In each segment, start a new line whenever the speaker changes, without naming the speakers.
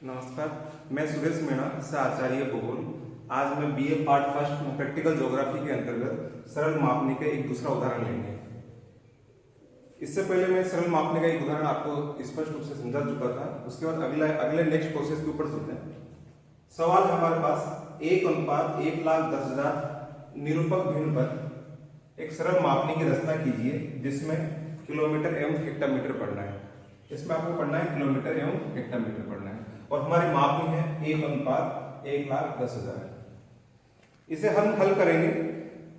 नमस्कार, मैं सुरेश मीणा से आचार्य भूगोल। आज मैं बीए पार्ट फर्स्ट में प्रैक्टिकल ज्योग्राफी के अंतर्गत सरल मापनी का एक दूसरा उदाहरण लेंगे। इससे पहले मैं सरल मापने का एक उदाहरण आपको स्पष्ट रूप से समझा चुका था। उसके बाद अगले नेक्स्ट प्रोसेस के ऊपर चलते हैं। सवाल है हमारे पास 1:1,10,000 निरूपक भिन्न पर एक सरल मापनी की रचना कीजिए जिसमें किलोमीटर एवं हेक्टामीटर पढ़ना है। इसमें आपको पढ़ना है किलोमीटर एवं हेक्टामीटर पढ़ना है और हमारी मापनी है 1:1,10,000। इसे हम हल करेंगे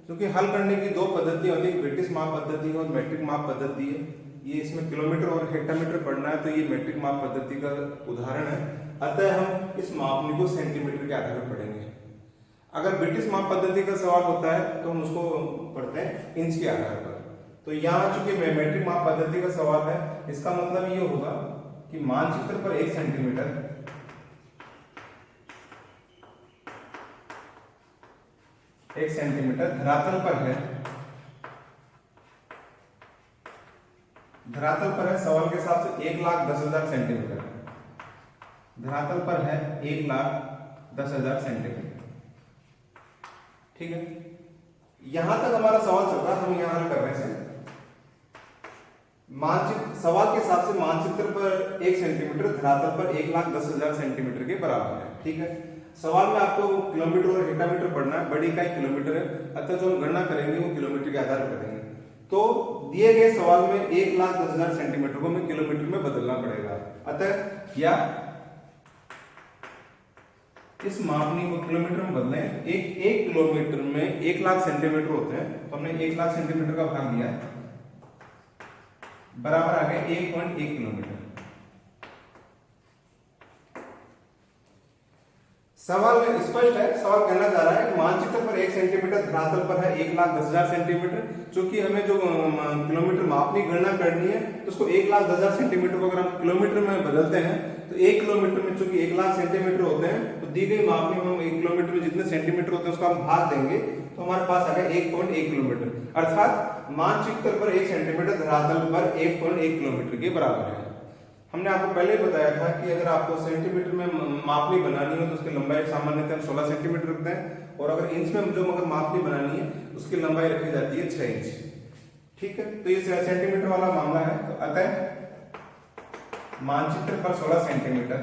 क्योंकि हल करने की दो पद्धतियां होती है, ब्रिटिश माप पद्धति है और मैट्रिक माप पद्धति है। ये इसमें किलोमीटर और हेक्टामीटर पढ़ना है तो ये मैट्रिक माप पद्धति का उदाहरण है। अतः हम इस मापनी को सेंटीमीटर के आधार पर पढ़ेंगे। अगर ब्रिटिश माप पद्धति का सवाल होता है तो हम उसको पढ़ते हैं इंच के आधार पर। तो यहाँ चूंकि मैट्रिक माप पद्धति का सवाल है, इसका मतलब ये होगा कि मानचित्र पर 1 सेंटीमीटर धरातल पर है सवाल के हिसाब से 1,10,000 सेंटीमीटर। धरातल पर है 1,10,000 सेंटीमीटर। ठीक है, यहां तक हमारा सवाल चल रहा है। हम यहां हल कर रहे हैं मानचित्र सवाल के हिसाब से मानचित्र पर 1 सेंटीमीटर धरातल पर 1,10,000 सेंटीमीटर के बराबर है। ठीक है, सवाल में आपको किलोमीटर और हेक्टामीटर पढ़ना है। बड़ी इकाई किलोमीटर है, अतः जो हम गणना करेंगे वो किलोमीटर के आधार पर करेंगे। तो दिए गए सवाल में 1,10,000 सेंटीमीटर को हमें किलोमीटर में बदलना पड़ेगा। अतः या इस मापनी को किलोमीटर में बदलें। एक किलोमीटर में 1,00,000 सेंटीमीटर होते हैं, तो हमने 1,00,000 सेंटीमीटर का भाग लिया है, बराबर आ गया 1.1 किलोमीटर। सवाल में स्पष्ट है, सवाल कहना चाह रहा है कि मानचित्र पर 1 सेंटीमीटर धरातल पर है 1,10,000 सेंटीमीटर। चूंकि हमें जो किलोमीटर मापनी गणना करनी है तो उसको 1,10,000 सेंटीमीटर को अगर हम किलोमीटर में बदलते हैं तो 1 किलोमीटर में चूंकि 1,00,000 सेंटीमीटर होते हैं तो दी गई मापनी में हम 1 किलोमीटर में जितने सेंटीमीटर होते हैं उसका हम भाग देंगे तो हमारे पास आ गया 1.1 किलोमीटर। अर्थात मानचित्र पर 1 सेंटीमीटर धरातल पर 1.1 किलोमीटर के बराबर है। हमने आपको पहले ही बताया था कि अगर आपको सेंटीमीटर में मापनी बनानी हो तो उसकी लंबाई सामान्यतः हम 16 सेंटीमीटर रखते हैं और अगर इंच में जो मगर मापनी बनानी है उसकी लंबाई रखी जाती है 6 इंच। ठीक है, तो ये सेंटीमीटर वाला मामला है। तो अतः मानचित्र पर 16 सेंटीमीटर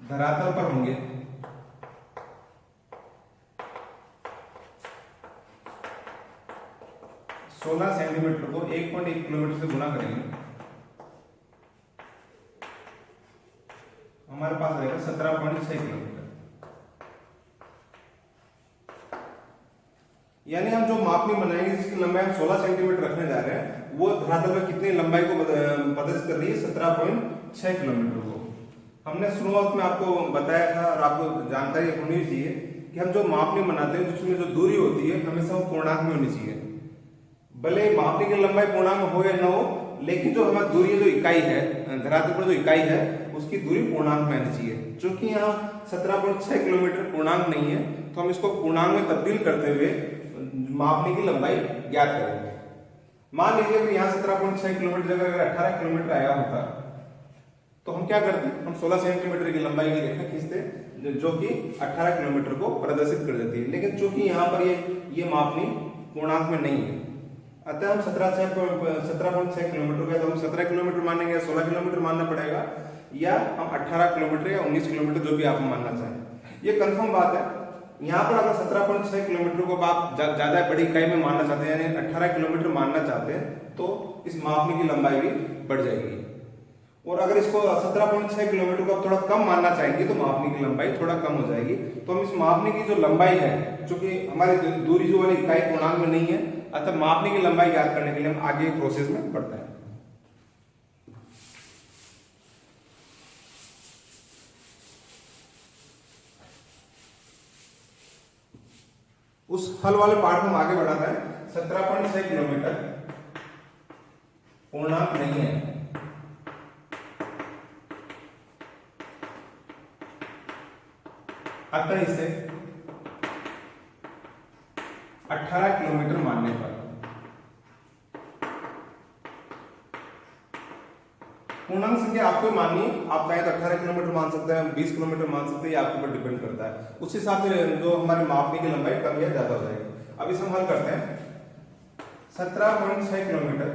धरातल पर होंगे 16 सेंटीमीटर को 1.1 किलोमीटर से गुना करेंगे, हमारे पास आएगा 17.6 किलोमीटर। यानी हम जो मापनी बनाएंगे जिसकी लंबाई हम 16 सेंटीमीटर रखने जा रहे हैं वो धरातल पर कितनी लंबाई को प्रदर्शित कर रही है, 17.6 किलोमीटर को। हमने शुरुआत में आपको बताया था और आपको जानकारी होनी चाहिए कि हम जो मापनी बनाते हैं जिसमें जो दूरी होती है हमेशा वो पूर्णांक में होनी चाहिए। भले मापनी की लंबाई पूर्णांक हो या न हो, लेकिन जो हमारी दूरी जो इकाई है धरातल पर जो इकाई है उसकी दूरी पूर्णांक में आनी चाहिए। चूंकि यहाँ 17.6 किलोमीटर पूर्णांक नहीं है तो हम इसको पूर्णांक में तब्दील करते हुए मापनी की लंबाई ज्ञात करेंगे। मान लीजिए कि यहाँ 17.6 किलोमीटर जगह अगर 18 किलोमीटर आया होता तो हम क्या करते, हम 16 सेंटीमीटर की लंबाई की रेखा खींचते जो कि 18 किलोमीटर को प्रदर्शित कर देती है। लेकिन चूंकि यहाँ पर ये मापनी पूर्णांक में नहीं है अतः हम 17.6 किलोमीटर का तो हम 17 किलोमीटर मानेंगे या 16 किलोमीटर मानना पड़ेगा या हम 18 किलोमीटर या 19 किलोमीटर जो भी आप मानना चाहें। ये कंफर्म बात है। यहाँ पर अगर 17.6 किलोमीटर को आप ज्यादा बड़ी इकाई में मानना चाहते हैं यानी 18 किलोमीटर मानना चाहते हैं तो इस मापनी की लंबाई भी बढ़ जाएगी। और अगर इसको 17.6 किलोमीटर को आप थोड़ा कम मानना चाहेंगे तो मापनी की लंबाई थोड़ा कम हो जाएगी। तो हम इस मापनी की जो लंबाई है, चूंकि हमारी दूरी जो वाली इकाई पूर्णांक में नहीं है अतः मापनी की लंबाई ज्ञात करने के लिए हम आगे प्रोसेस में बढ़ते हैं। उस हल वाले पार्ट में हम आगे बढ़ाते हैं। 17.6 किलोमीटर पूर्णांक नहीं है अतः इसे 18 किलोमीटर मानने पर पूर्णांक संख्या आपको माननी है, आप चाहे तो 18 किलोमीटर मान सकते हैं, 20 किलोमीटर मान सकते हैं, ये आपके ऊपर डिपेंड करता है। उस हिसाब से जो हमारे मापने की लंबाई कम या ज्यादा हो जाएगी। अब इसे हम हल करते हैं। 17.6 किलोमीटर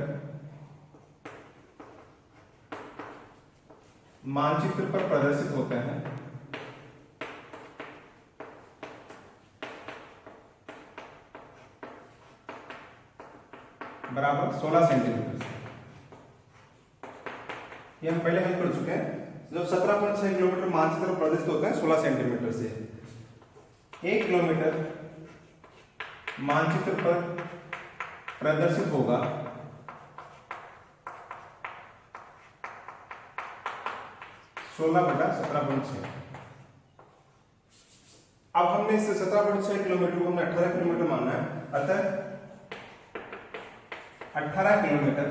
मानचित्र पर प्रदर्शित होते हैं बराबर 16 सेंटीमीटर से। ये हम पहले हल कर चुके हैं। जब 17.6 किलोमीटर मानचित्र पर प्रदर्शित होते हैं 16 सेंटीमीटर से, 1 किलोमीटर मानचित्र पर प्रदर्शित होगा 16/17.6। अब हमने इस 17.6 किलोमीटर को हमने 18 किलोमीटर माना है, अतः 18 किलोमीटर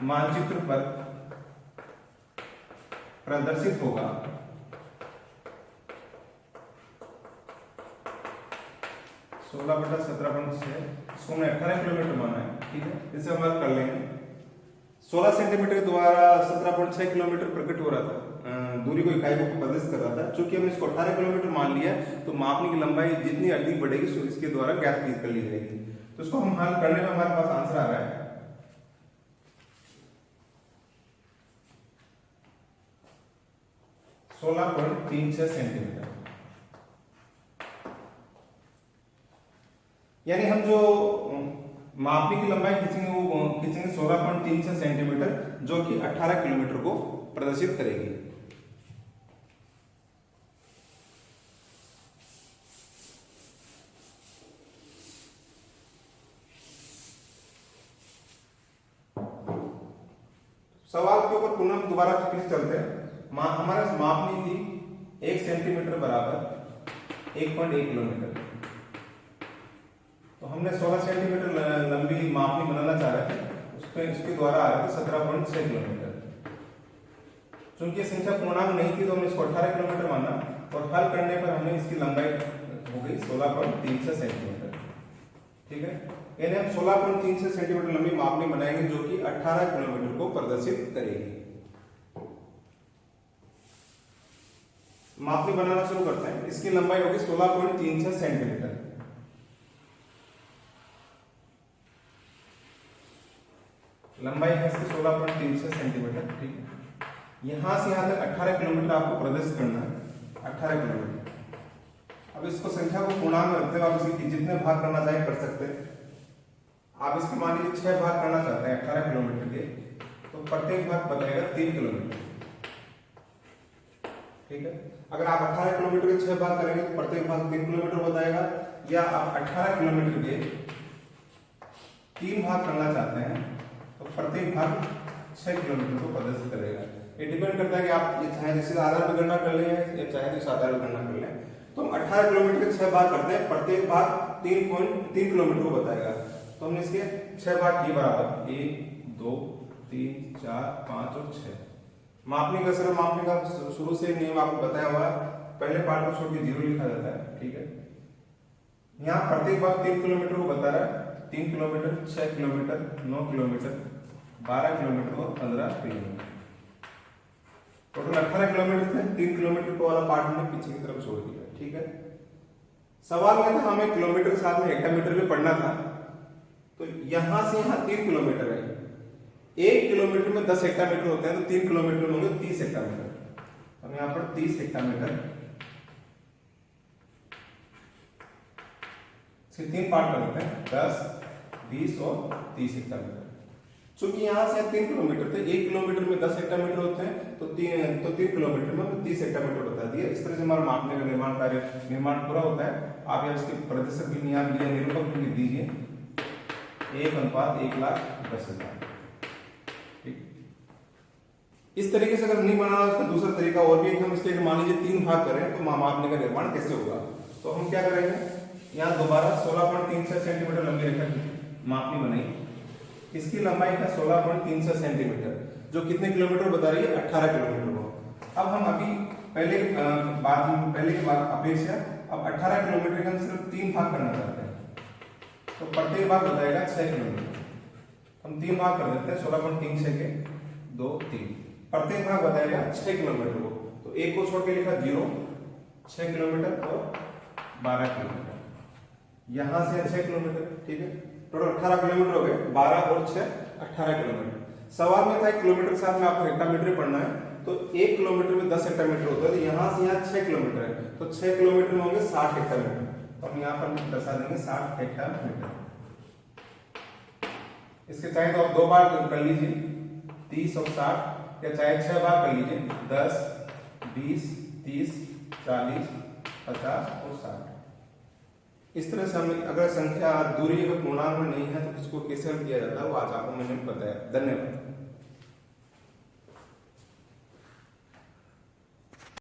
मानचित्र पर प्रदर्शित होगा 16/17.6। इसको हमने 18 किलोमीटर माना है, ठीक है। इसे हम हल कर लेंगे। 16 सेंटीमीटर के द्वारा 17.6 किलोमीटर प्रकट हो रहा था, दूरी को इकाई को प्रदर्शित कर रहा था। चूंकि हमने इसको 18 किलोमीटर मान लिया तो मापने की लंबाई जितनी अधिक बढ़ेगी तो इसके द्वारा ज्ञात कर ली जाएगी। तो इसको हम हल करने में हमारे पास आंसर आ रहा है 16.36 सेंटीमीटर। यानी हम जो मापने की लंबाई खींचेंगे वो खींचेंगे 16.36 सेंटीमीटर, जो कि 18 किलोमीटर को प्रदर्शित करेगी। सवाल के ऊपर पुनः दोबारा फिर चलते हैं। हमारे मापनी थी 1 सेंटीमीटर बराबर 1.1 किलोमीटर। तो हमने 16 सेंटीमीटर लंबी मापनी बनाना चाह रहे थे, उसके द्वारा आ रहे थे 17.6 किलोमीटर। चूंकि संख्या पूर्णांक नहीं थी तो हमने इसको 18 किलोमीटर माना और हल करने पर हमें इसकी लंबाई हो गई 16.36 सेंटीमीटर, ठीक है। यानी हम 16.36 सेंटीमीटर लंबी मापनी बनाएंगे जो कि 18 किलोमीटर को प्रदर्शित करेगी। मापनी बनाना शुरू करते हैं। इसकी लंबाई होगी 16.36 सेंटीमीटर। लंबाई है इसकी 16.36 सेंटीमीटर, ठीक है। यहां से यहां तक 18 किलोमीटर आपको प्रदर्शित करना है, 18 किलोमीटर। अब इसको संख्या को पूर्णांक में रखते हुए आप इसकी जितने भाग करना चाहे कर सकते हैं। आप इसके मान लीजिए 6 भाग करना चाहते हैं 18 किलोमीटर के, तो प्रत्येक भाग बताएगा 3 किलोमीटर, ठीक है। अगर आप 18 किलोमीटर के 6 भाग करेंगे तो प्रत्येक भाग 3 किलोमीटर बताएगा, या आप 18 किलोमीटर के 3 भाग करना चाहते हैं तो प्रत्येक भाग 6 किलोमीटर को प्रदर्शित करेगा। ये डिपेंड करता है कि आप ये चाहे जिस आधार पर गणना कर लें या चाहे जिस आधार पर गणना कर लें। तो हम 18 किलोमीटर के 6 भाग करते हैं, प्रत्येक भाग 3 किलोमीटर को बताएगा। तो हमने इसके 6 भाग किए बराबर 1 2 3 4 5 और 6। मापने का सिर्फ मापने का शुरू से नियम आपको बताया हुआ है, पहले पार्ट को छोड़ के 0 लिखा जाता है, ठीक है। यहाँ प्रत्येक भाग 3 किलोमीटर को बता रहा है, 3 किलोमीटर 6 किलोमीटर 9 किलोमीटर 12 किलोमीटर और 15 किलोमीटर। टोटल 18 किलोमीटर थे, 3 किलोमीटर को वाला पार्ट हमने पीछे की तरफ छोड़ दिया, ठीक है। सवाल में था हमें किलोमीटर के साथ में हेक्टामीटर भी पढ़ना था, तो यहां से यहां 3 किलोमीटर है। 1 किलोमीटर में 10 हेक्टामीटर होते हैं, तो 3 किलोमीटर में होंगे 30 हेक्टामीटर। हम यहां पर 30 हेक्टामीटर से 3 पार्ट करते हैं, 10 20 और 30 हेक्टामीटर। चूंकि यहां से 3 किलोमीटर थे, 1 किलोमीटर में 10 हेक्टामीटर होते हैं, तो 3 किलोमीटर में 30 हेक्टामीटर बता दिया। इस तरह से हमारा मापने का निर्माण पूरा होता है। आप यहाँ इसके प्रतिशत की नियम लिया निरूपक लिख दीजिए 1:1,10,000, ठीक। इस तरीके से अगर नहीं बनाना उसका दूसरा तरीका और भी, हम इसके मान लीजिए 3 भाग करें तो मापने का निर्माण कैसे होगा। तो हम क्या करेंगे, यहाँ दोबारा 16.36 सेंटीमीटर लंबी रेखा मापनी बनाई। इसकी लंबाई है 16.36 सेंटीमीटर, जो कितने किलोमीटर बता रही है, 18 किलोमीटर को। अब हम अभी पहले के बाद अपेक्षा अब 18 किलोमीटर का हम सिर्फ 3 भाग करना चाहते हैं, तो प्रत्येक भाग बताएगा 6 किलोमीटर। हम 3 भाग कर देते हैं 16.36 के 2 3। प्रत्येक भाग बताएगा 6 किलोमीटर को, तो एक को छोड़ के लिखा 0 6 किलोमीटर और 12 किलोमीटर, यहां से 6 किलोमीटर, ठीक है। टोटल 18 किलोमीटर हो गए, 12 और 6 18 किलोमीटर। सवाल में था किलोमीटर के साथ में आपको हेक्टामीटर पढ़ना है, तो 1 किलोमीटर में 10 हेक्टामीटर होता है, तो यहाँ से यहाँ 6 किलोमीटर है, तो 6 किलोमीटर में होंगे 60 हेक्टामीटर, तो हम यहाँ पर दर्शा देंगे 60 हेक्टामीटर। इसके चाहे तो आप 2 बार कर लीजिए 30 और 60, या चाहे 6 बार कर लीजिए 10 20 30 40 50 और 60। इस तरह से हम अगर संख्या दूरी अगर पूर्णांक में नहीं है तो इसको कैसे हल किया जाता है वो आज आपको मैंने बताया। धन्यवाद।